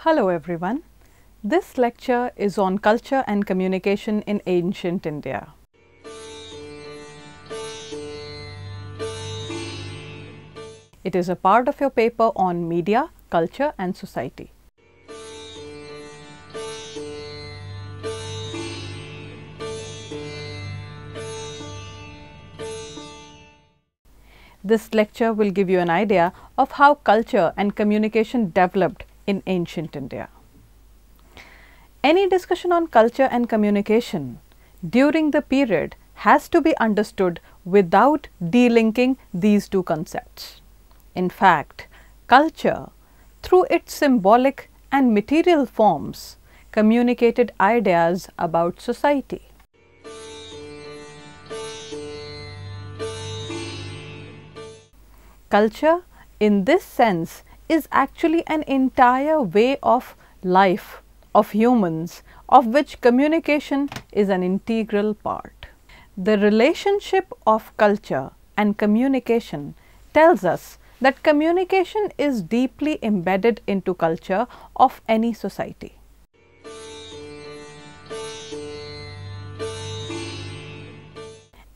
Hello everyone. This lecture is on culture and communication in ancient India. It is a part of your paper on media, culture and society. This lecture will give you an idea of how culture and communication developed in ancient India. Any discussion on culture and communication during the period has to be understood without delinking these two concepts. In fact, culture, through its symbolic and material forms, communicated ideas about society. Culture, in this sense, is actually an entire way of life of humans, of which communication is an integral part. The relationship of culture and communication tells us that communication is deeply embedded into culture of any society.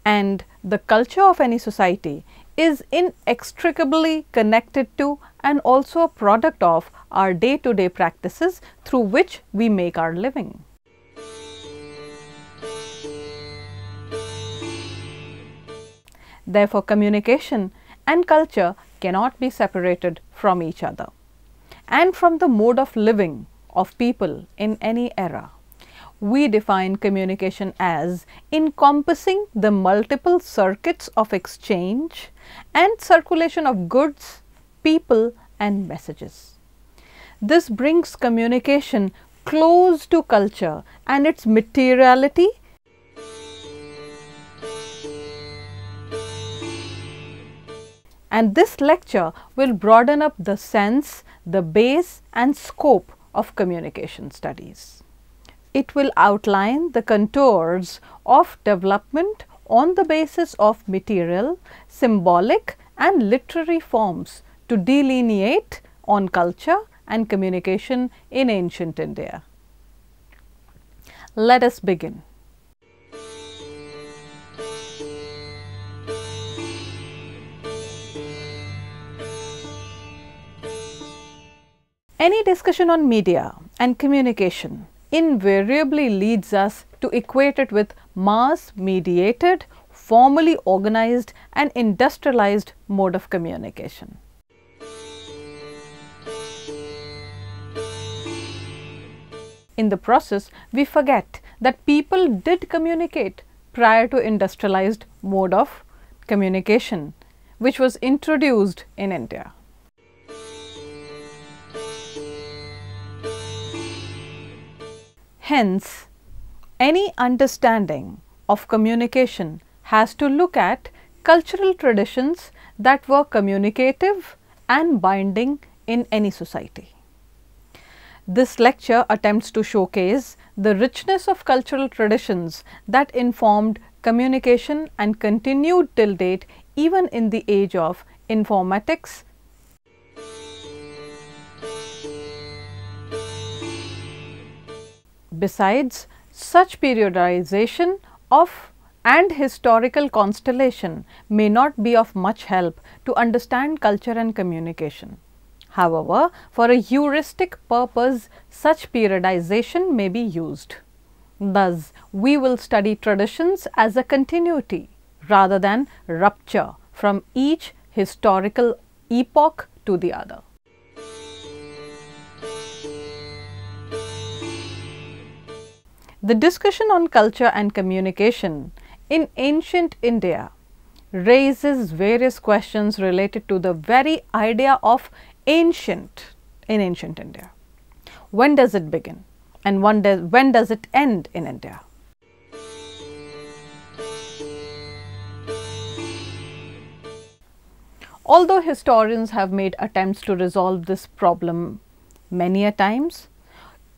And the culture of any society is inextricably connected to and also a product of our day-to-day practices through which we make our living. Therefore, communication and culture cannot be separated from each other and from the mode of living of people in any era. We define communication as encompassing the multiple circuits of exchange and circulation of goods, people and messages. This brings communication close to culture and its materiality and this lecture will broaden up the sense, the base and scope of communication studies. It will outline the contours of development on the basis of material, symbolic and literary forms to delineate on culture and communication in ancient India. Let us begin. Any discussion on media and communication invariably leads us to equate it with mass-mediated, formally organized and industrialized mode of communication. In the process, we forget that people did communicate prior to industrialized mode of communication, which was introduced in India. Hence, any understanding of communication has to look at cultural traditions that were communicative and binding in any society. This lecture attempts to showcase the richness of cultural traditions that informed communication and continued till date even in the age of informatics. Besides, such periodization of and historical constellation may not be of much help to understand culture and communication. However, for a heuristic purpose, such periodization may be used. Thus, we will study traditions as a continuity rather than rupture from each historical epoch to the other. The discussion on culture and communication in ancient India raises various questions related to the very idea of ancient in ancient India. When does it begin and when does it end in India? Although historians have made attempts to resolve this problem many a times,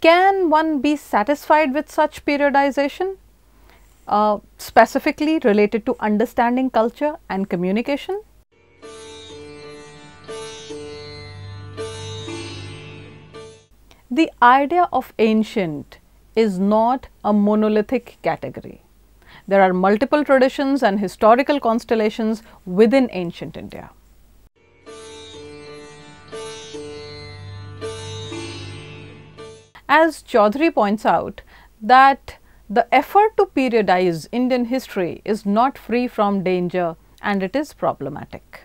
can one be satisfied with such periodization, specifically related to understanding culture and communication? The idea of ancient is not a monolithic category. There are multiple traditions and historical constellations within ancient India. As Chaudhary points out, that the effort to periodize Indian history is not free from danger and it is problematic.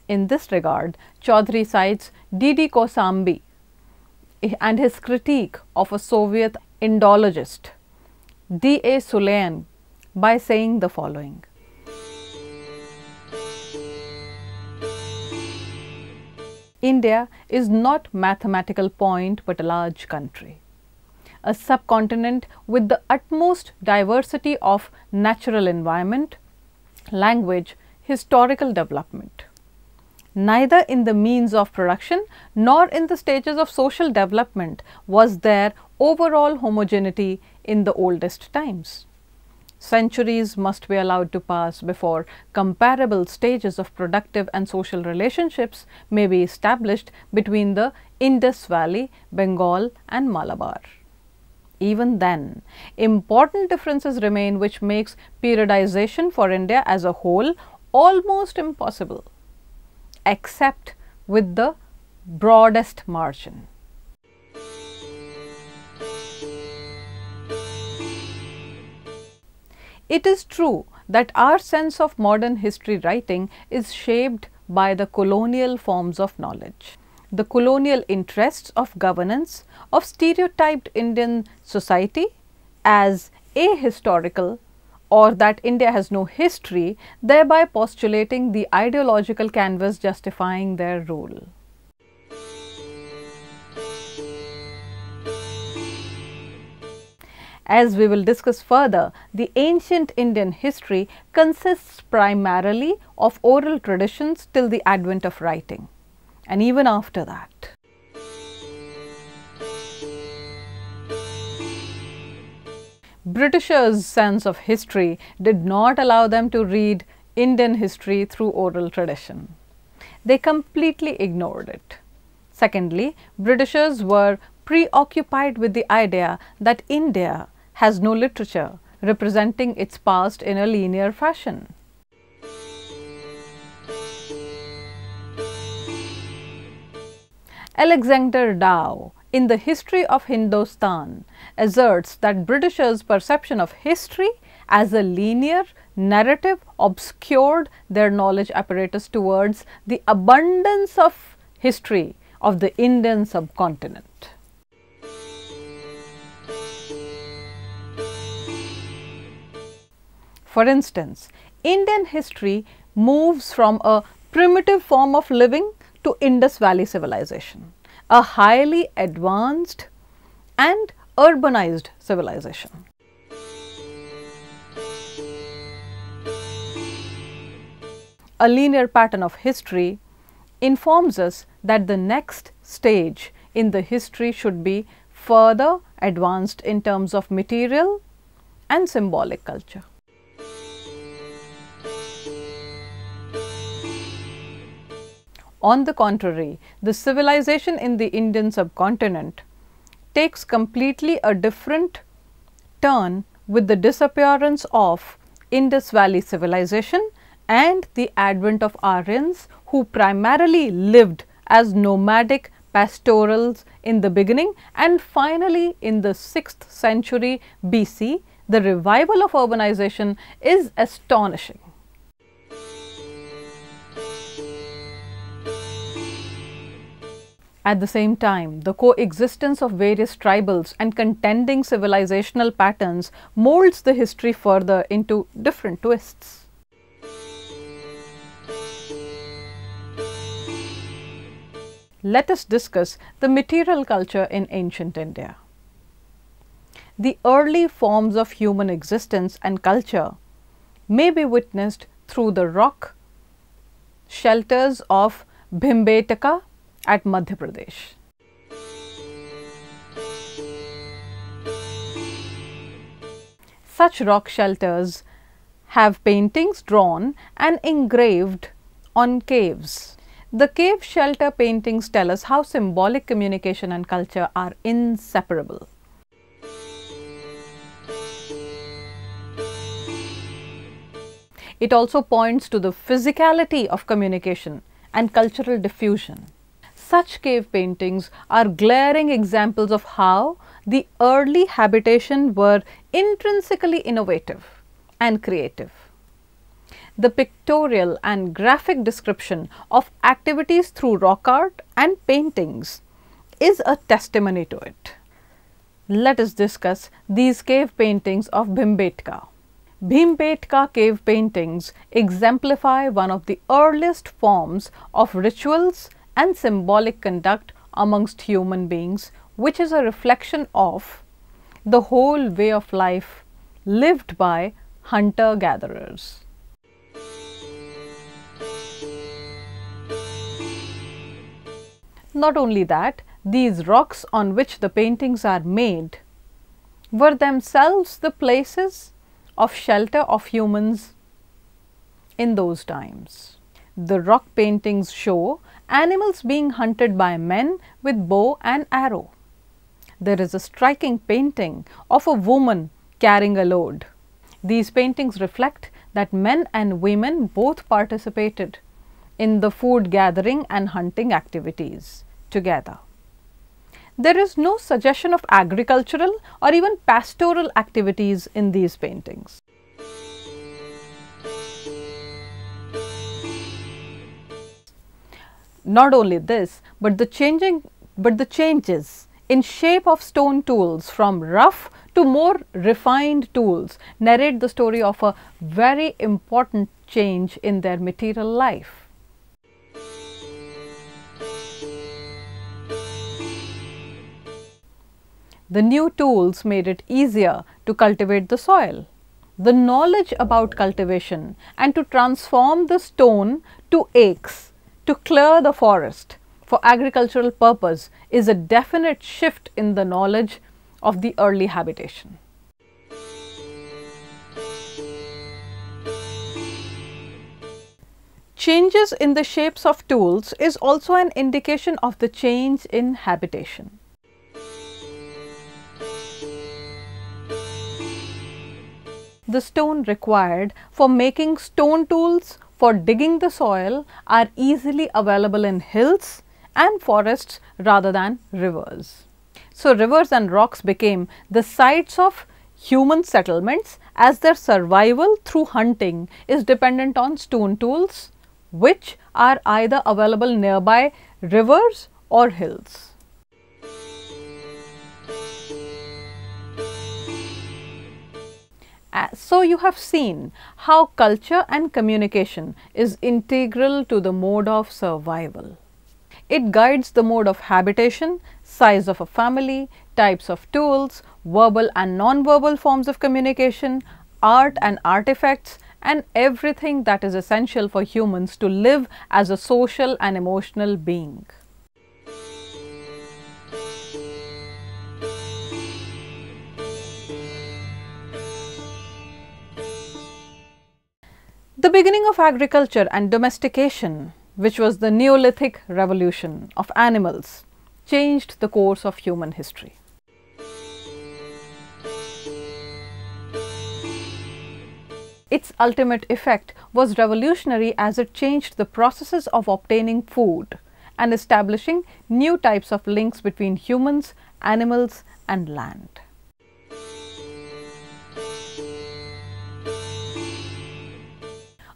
In this regard, Chaudhary cites D.D. Kosambi and his critique of a Soviet Indologist, D.A. Sulayan, by saying the following. India is not mathematical point but a large country, a subcontinent with the utmost diversity of natural environment, language, historical development. Neither in the means of production nor in the stages of social development was there overall homogeneity in the oldest times. Centuries must be allowed to pass before comparable stages of productive and social relationships may be established between the Indus Valley, Bengal and Malabar. Even then, important differences remain which makes periodization for India as a whole almost impossible, except with the broadest margin. It is true that our sense of modern history writing is shaped by the colonial forms of knowledge, the colonial interests of governance, of stereotyped Indian society as ahistorical, or that India has no history, thereby postulating the ideological canvas justifying their rule. As we will discuss further, the ancient Indian history consists primarily of oral traditions till the advent of writing, and even after that. Britishers' sense of history did not allow them to read Indian history through oral tradition. They completely ignored it. Secondly, Britishers were preoccupied with the idea that India has no literature representing its past in a linear fashion. Alexander Dow, in the History of Hindustan, asserts that Britishers' perception of history as a linear narrative obscured their knowledge apparatus towards the abundance of history of the Indian subcontinent. For instance, Indian history moves from a primitive form of living to Indus Valley civilization, a highly advanced and urbanized civilization. A linear pattern of history informs us that the next stage in the history should be further advanced in terms of material and symbolic culture. On the contrary, the civilization in the Indian subcontinent takes completely a different turn with the disappearance of Indus Valley civilization and the advent of Aryans, who primarily lived as nomadic pastorals in the beginning, and finally in the 6th century BC, the revival of urbanization is astonishing. At the same time, the coexistence of various tribals and contending civilizational patterns molds the history further into different twists. Let us discuss the material culture in ancient India. The early forms of human existence and culture may be witnessed through the rock shelters of Bhimbetka at Madhya Pradesh. Such rock shelters have paintings drawn and engraved on caves. The cave shelter paintings tell us how symbolic communication and culture are inseparable. It also points to the physicality of communication and cultural diffusion. Such cave paintings are glaring examples of how the early habitation were intrinsically innovative and creative. The pictorial and graphic description of activities through rock art and paintings is a testimony to it. Let us discuss these cave paintings of Bhimbetka. Bhimbetka cave paintings exemplify one of the earliest forms of rituals and symbolic conduct amongst human beings, which is a reflection of the whole way of life lived by hunter-gatherers. Not only that, these rocks on which the paintings are made were themselves the places of shelter of humans in those times. The rock paintings show animals being hunted by men with bow and arrow. There is a striking painting of a woman carrying a load. These paintings reflect that men and women both participated in the food gathering and hunting activities together. There is no suggestion of agricultural or even pastoral activities in these paintings. Not only this, but the changes in shape of stone tools from rough to more refined tools narrate the story of a very important change in their material life. The new tools made it easier to cultivate the soil. The knowledge about cultivation and to transform the stone to axe to clear the forest for agricultural purpose is a definite shift in the knowledge of the early habitation. Changes in the shapes of tools is also an indication of the change in habitation. The stone required for making stone tools for digging the soil are easily available in hills and forests rather than rivers. So, rivers and rocks became the sites of human settlements as their survival through hunting is dependent on stone tools, which are either available nearby rivers or hills. So, you have seen how culture and communication is integral to the mode of survival. It guides the mode of habitation, size of a family, types of tools, verbal and non-verbal forms of communication, art and artifacts, and everything that is essential for humans to live as a social and emotional being. The beginning of agriculture and domestication, which was the Neolithic revolution of animals, changed the course of human history. Its ultimate effect was revolutionary as it changed the processes of obtaining food and establishing new types of links between humans, animals, and land.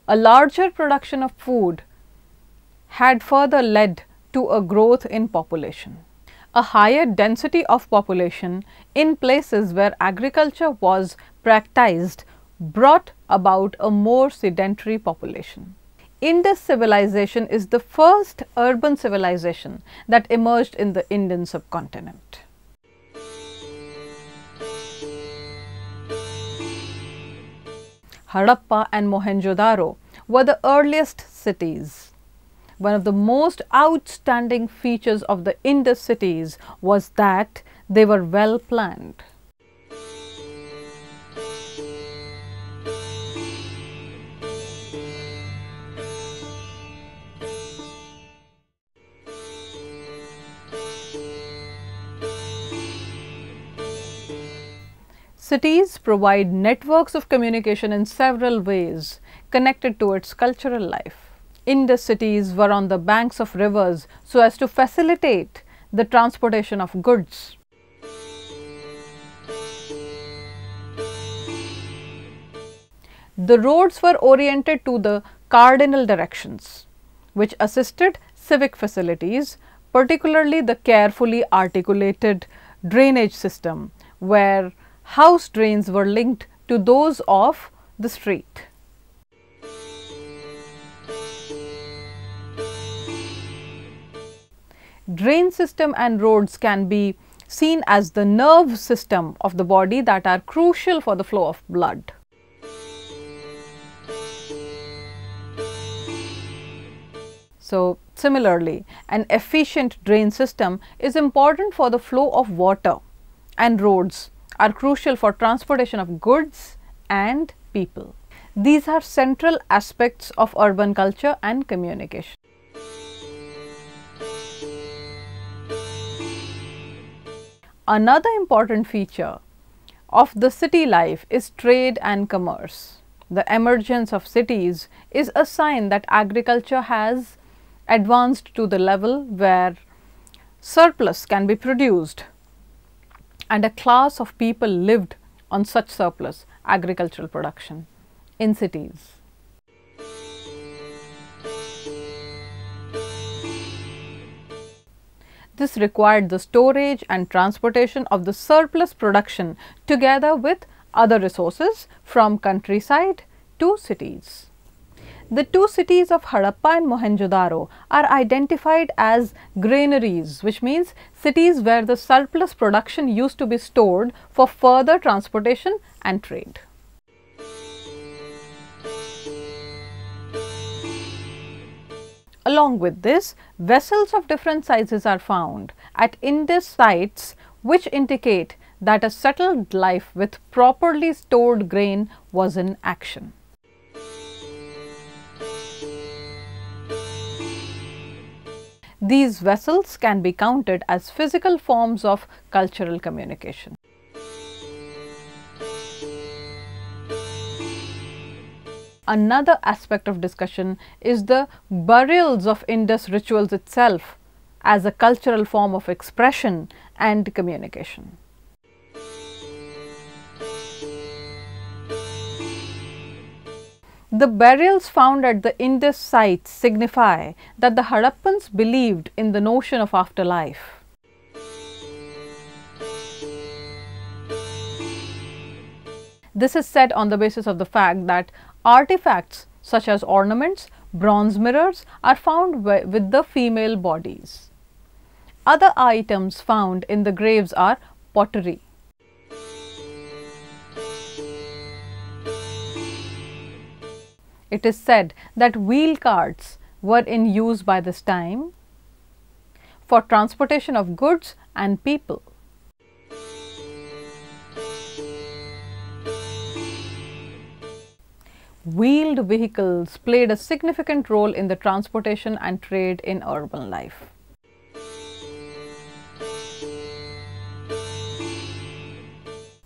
A larger production of food had further led to a growth in population. A higher density of population in places where agriculture was practiced brought about a more sedentary population. Indus civilization is the first urban civilization that emerged in the Indian subcontinent. Harappa and Mohenjo-Daro were the earliest cities. One of the most outstanding features of the Indus cities was that they were well planned. Cities provide networks of communication in several ways connected to its cultural life. Indus cities were on the banks of rivers so as to facilitate the transportation of goods. The roads were oriented to the cardinal directions, which assisted civic facilities, particularly the carefully articulated drainage system, where house drains were linked to those of the street. Drain system and roads can be seen as the nerve system of the body that are crucial for the flow of blood. So, similarly, an efficient drain system is important for the flow of water, and roads are crucial for transportation of goods and people. These are central aspects of urban culture and communication. Another important feature of the city life is trade and commerce. The emergence of cities is a sign that agriculture has advanced to the level where surplus can be produced, and a class of people lived on such surplus agricultural production in cities. This required the storage and transportation of the surplus production together with other resources from countryside to cities. The two cities of Harappa and Mohenjo-Daro are identified as granaries, which means cities where the surplus production used to be stored for further transportation and trade. Along with this, vessels of different sizes are found at Indus sites, which indicate that a settled life with properly stored grain was in action. These vessels can be counted as physical forms of cultural communication. Another aspect of discussion is the burials of Indus rituals itself as a cultural form of expression and communication. The burials found at the Indus sites signify that the Harappans believed in the notion of afterlife. This is said on the basis of the fact that artifacts such as ornaments, bronze mirrors are found with the female bodies. Other items found in the graves are pottery. It is said that wheel carts were in use by this time for transportation of goods and people. Wheeled vehicles played a significant role in the transportation and trade in urban life.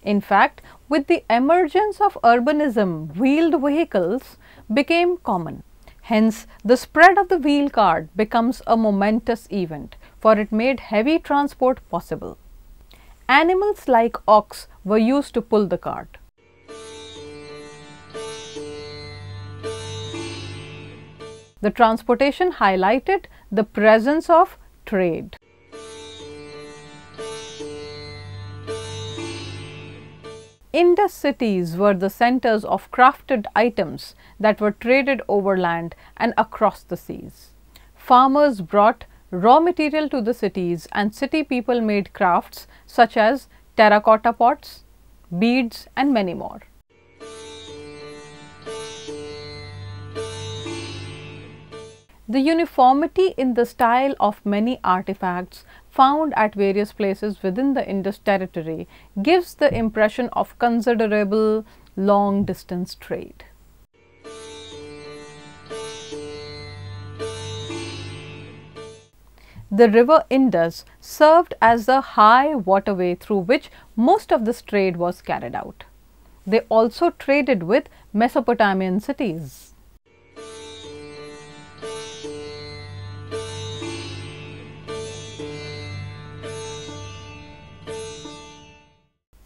In fact, with the emergence of urbanism, wheeled vehicles became common. Hence, the spread of the wheel cart becomes a momentous event, for it made heavy transport possible. Animals like ox were used to pull the cart. The transportation highlighted the presence of trade. Indus cities were the centers of crafted items that were traded overland and across the seas. Farmers brought raw material to the cities, and city people made crafts such as terracotta pots, beads, and many more. The uniformity in the style of many artifacts found at various places within the Indus territory gives the impression of considerable long distance trade. The river Indus served as the high waterway through which most of this trade was carried out. They also traded with Mesopotamian cities.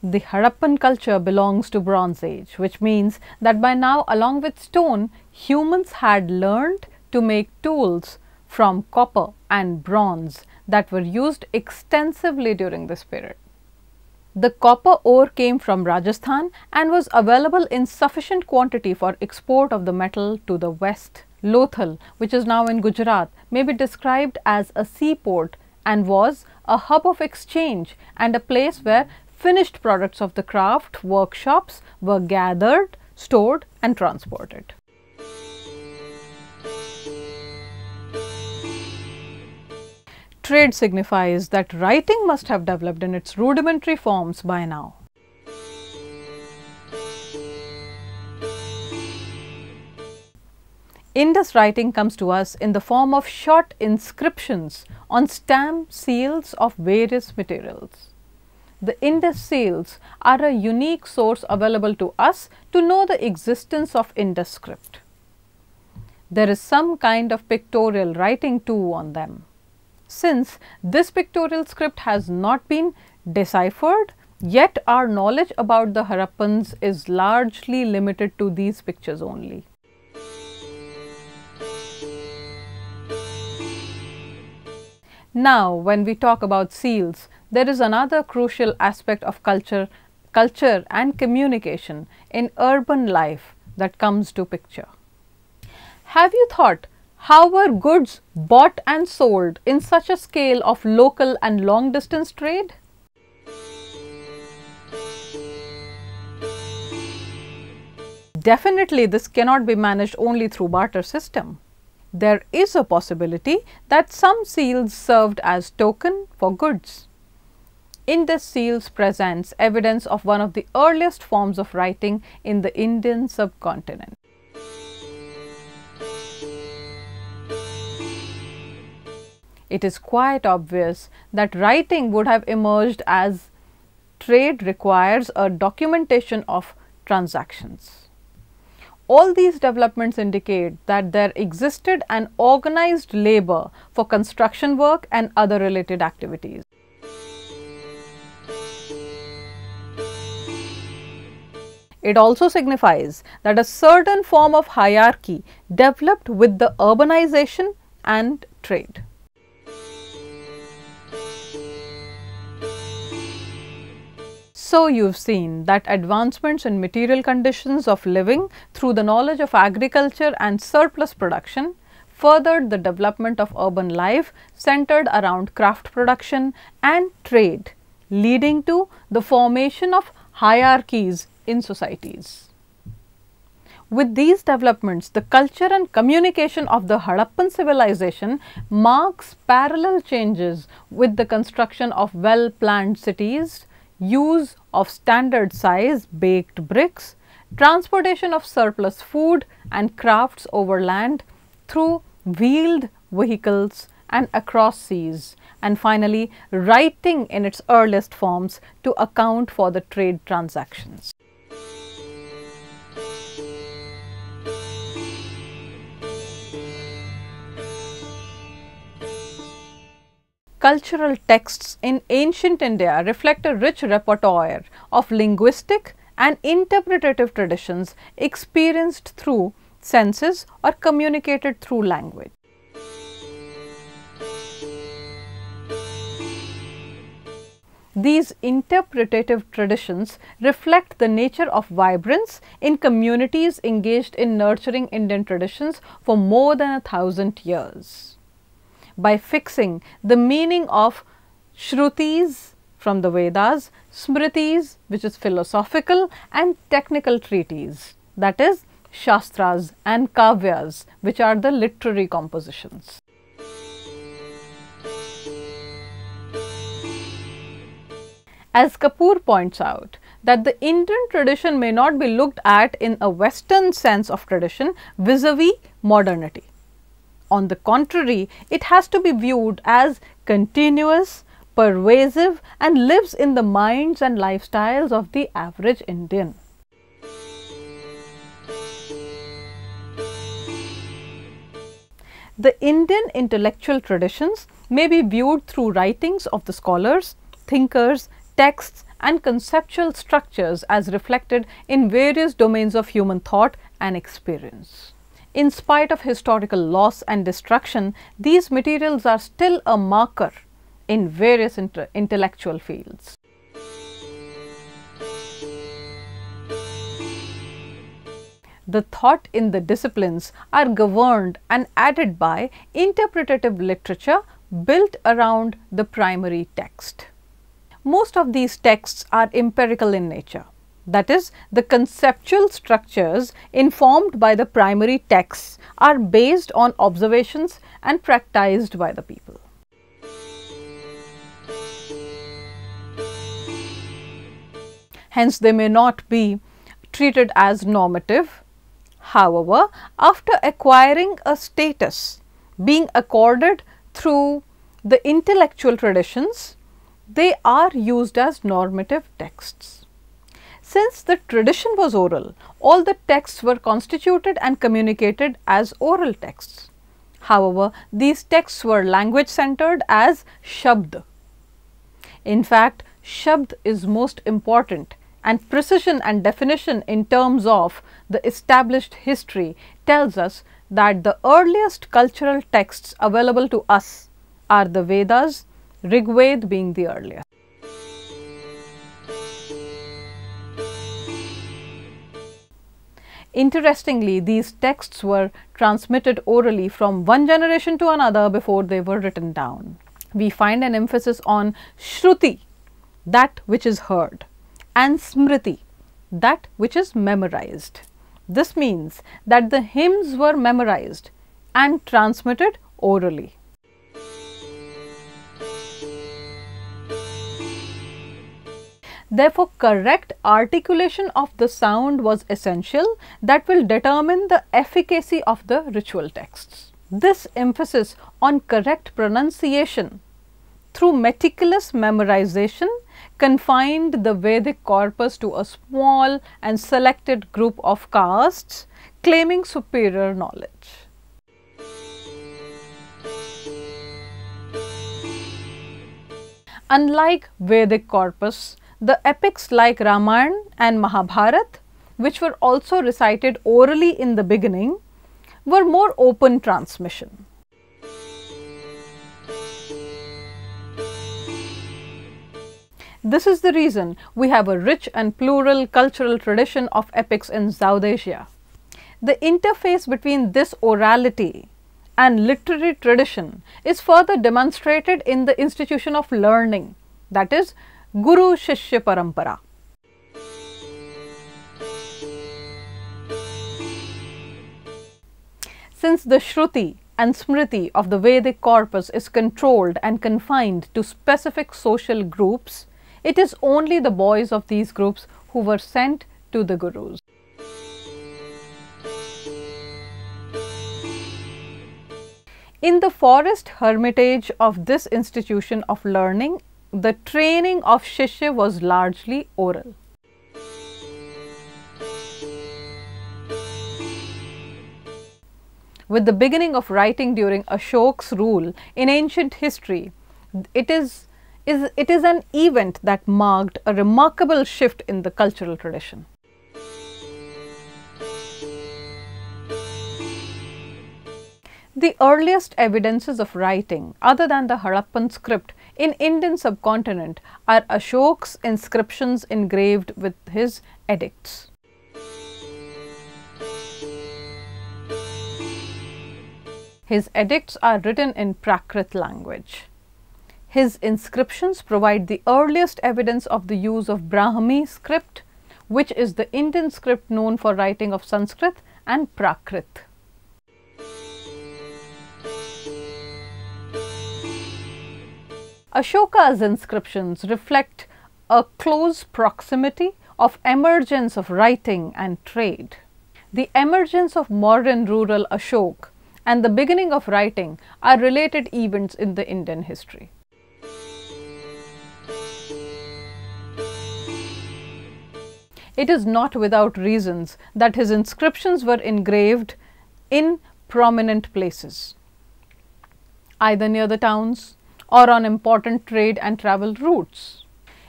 The Harappan culture belongs to Bronze Age, which means that by now, along with stone, humans had learned to make tools from copper and bronze that were used extensively during this period. The copper ore came from Rajasthan and was available in sufficient quantity for export of the metal to the west. Lothal, which is now in Gujarat, may be described as a seaport and was a hub of exchange and a place where finished products of the craft workshops were gathered, stored and transported. Trade signifies that writing must have developed in its rudimentary forms by now. Indus writing comes to us in the form of short inscriptions on stamp seals of various materials. The Indus seals are a unique source available to us to know the existence of Indus script. There is some kind of pictorial writing too on them. Since this pictorial script has not been deciphered, yet our knowledge about the Harappans is largely limited to these pictures only. Now, when we talk about seals, there is another crucial aspect of culture and communication in urban life that comes to picture. Have you thought how were goods bought and sold in such a scale of local and long distance trade? Definitely this cannot be managed only through barter system. There is a possibility that some seals served as token for goods. Indus seals presents evidence of one of the earliest forms of writing in the Indian subcontinent. It is quite obvious that writing would have emerged as trade requires a documentation of transactions. All these developments indicate that there existed an organized labor for construction work and other related activities. It also signifies that a certain form of hierarchy developed with the urbanization and trade. So, you have seen that advancements in material conditions of living through the knowledge of agriculture and surplus production furthered the development of urban life centered around craft production and trade, leading to the formation of hierarchies in societies. With these developments, the culture and communication of the Harappan civilization marks parallel changes with the construction of well-planned cities, use of standard size baked bricks, transportation of surplus food and crafts over land through wheeled vehicles and across seas, and finally writing in its earliest forms to account for the trade transactions. Cultural texts in ancient India reflect a rich repertoire of linguistic and interpretative traditions experienced through senses or communicated through language. These interpretative traditions reflect the nature of vibrance in communities engaged in nurturing Indian traditions for more than 1,000 years. By fixing the meaning of Shrutis from the Vedas, Smritis, which is philosophical and technical treatises, that is Shastras, and Kavyas, which are the literary compositions. As Kapoor points out, that the Indian tradition may not be looked at in a Western sense of tradition vis-a-vis modernity. On the contrary, it has to be viewed as continuous, pervasive, and lives in the minds and lifestyles of the average Indian. The Indian intellectual traditions may be viewed through writings of the scholars, thinkers, texts, and conceptual structures as reflected in various domains of human thought and experience. In spite of historical loss and destruction, these materials are still a marker in various intellectual fields. The thought in the disciplines are governed and added by interpretative literature built around the primary text. Most of these texts are empirical in nature. That is, the conceptual structures informed by the primary texts are based on observations and practiced by the people. Hence, they may not be treated as normative. However, after acquiring a status being accorded through the intellectual traditions, they are used as normative texts. Since the tradition was oral, all the texts were constituted and communicated as oral texts. However, these texts were language centered as Shabd. In fact, Shabd is most important, and precision and definition in terms of the established history tells us that the earliest cultural texts available to us are the Vedas, Rig Veda being the earliest. Interestingly, these texts were transmitted orally from one generation to another before they were written down. We find an emphasis on Shruti, that which is heard, and Smriti, that which is memorized. This means that the hymns were memorized and transmitted orally. Therefore, correct articulation of the sound was essential that will determine the efficacy of the ritual texts. This emphasis on correct pronunciation through meticulous memorization confined the Vedic corpus to a small and selected group of castes claiming superior knowledge. Unlike Vedic corpus, the epics like Ramayana and Mahabharata, which were also recited orally in the beginning, were more open transmission. This is the reason we have a rich and plural cultural tradition of epics in South Asia. The interface between this orality and literary tradition is further demonstrated in the institution of learning, that is, Guru Shishya Parampara. Since the Shruti and Smriti of the Vedic corpus is controlled and confined to specific social groups, it is only the boys of these groups who were sent to the gurus. In the forest hermitage of this institution of learning, the training of Shishya was largely oral. With the beginning of writing during Ashok's rule in ancient history, it is an event that marked a remarkable shift in the cultural tradition. The earliest evidences of writing other than the Harappan script in Indian subcontinent are Ashok's inscriptions engraved with his edicts. His edicts are written in Prakrit language. His inscriptions provide the earliest evidence of the use of Brahmi script, which is the Indian script known for writing of Sanskrit and Prakrit. Ashoka's inscriptions reflect a close proximity of emergence of writing and trade. The emergence of modern rural Ashok and the beginning of writing are related events in the Indian history. It is not without reasons that his inscriptions were engraved in prominent places, either near the towns or on important trade and travel routes.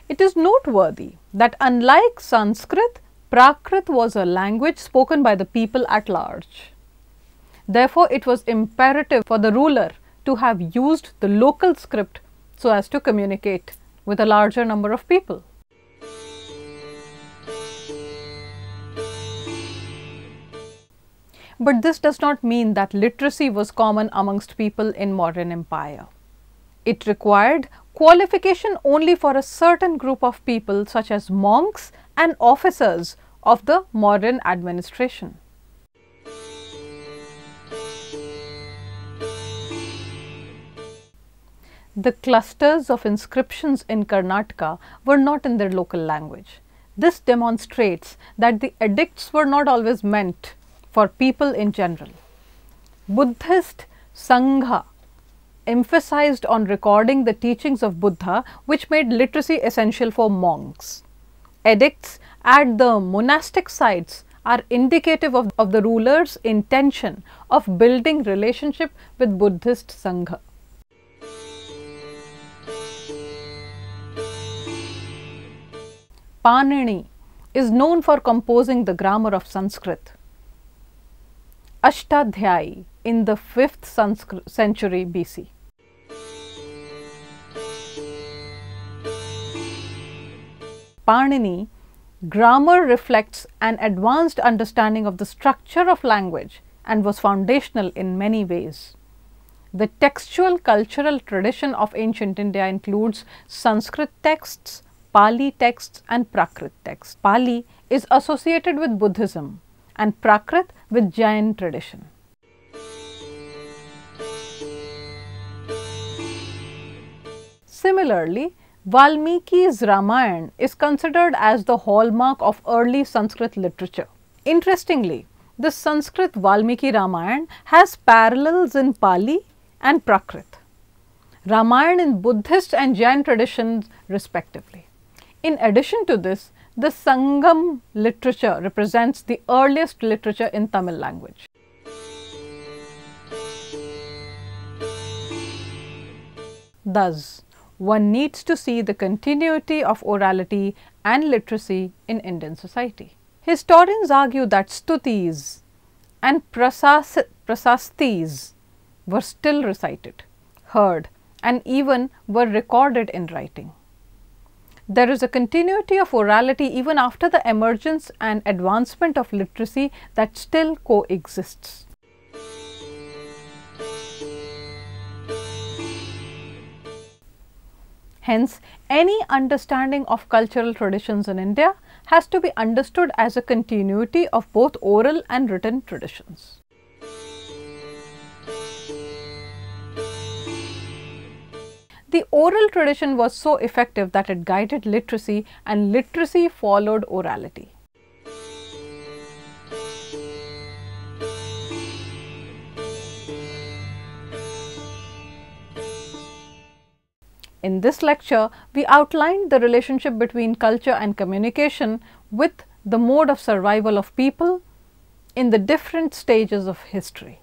It is noteworthy that unlike Sanskrit, Prakrit was a language spoken by the people at large. Therefore, it was imperative for the ruler to have used the local script so as to communicate with a larger number of people. But this does not mean that literacy was common amongst people in modern empire. It required qualification only for a certain group of people such as monks and officers of the modern administration. The clusters of inscriptions in Karnataka were not in their local language. This demonstrates that the edicts were not always meant for people in general. Buddhist Sangha emphasized on recording the teachings of Buddha, which made literacy essential for monks. Edicts at the monastic sites are indicative of the ruler's intention of building relationship with Buddhist Sangha. Panini is known for composing the grammar of Sanskrit. Ashtadhyayi in the 5th century BC. Panini grammar reflects an advanced understanding of the structure of language and was foundational in many ways. The textual cultural tradition of ancient India includes Sanskrit texts, Pali texts and Prakrit texts. Pali is associated with Buddhism and Prakrit with Jain tradition. Similarly, Valmiki's Ramayana is considered as the hallmark of early Sanskrit literature. Interestingly, the Sanskrit Valmiki Ramayana has parallels in Pali and Prakrit, Ramayana in Buddhist and Jain traditions respectively. In addition to this, the Sangam literature represents the earliest literature in Tamil language. Thus, one needs to see the continuity of orality and literacy in Indian society. Historians argue that stutis and prasastis were still recited, heard, and even were recorded in writing. There is a continuity of orality even after the emergence and advancement of literacy that still coexists. Hence, any understanding of cultural traditions in India has to be understood as a continuity of both oral and written traditions. The oral tradition was so effective that it guided literacy, and literacy followed orality. In this lecture, we outlined the relationship between culture and communication with the mode of survival of people in the different stages of history.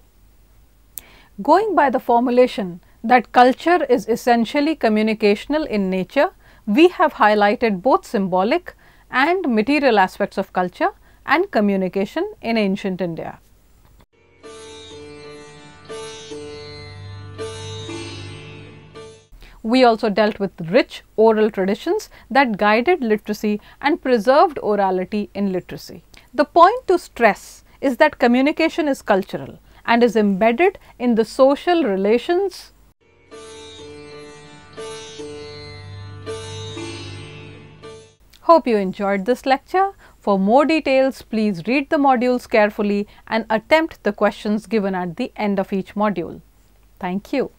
Going by the formulation that culture is essentially communicational in nature, we have highlighted both symbolic and material aspects of culture and communication in ancient India. We also dealt with rich oral traditions that guided literacy and preserved orality in literacy. The point to stress is that communication is cultural and is embedded in the social relations . Hope you enjoyed this lecture. For more details, please read the modules carefully and attempt the questions given at the end of each module. Thank you.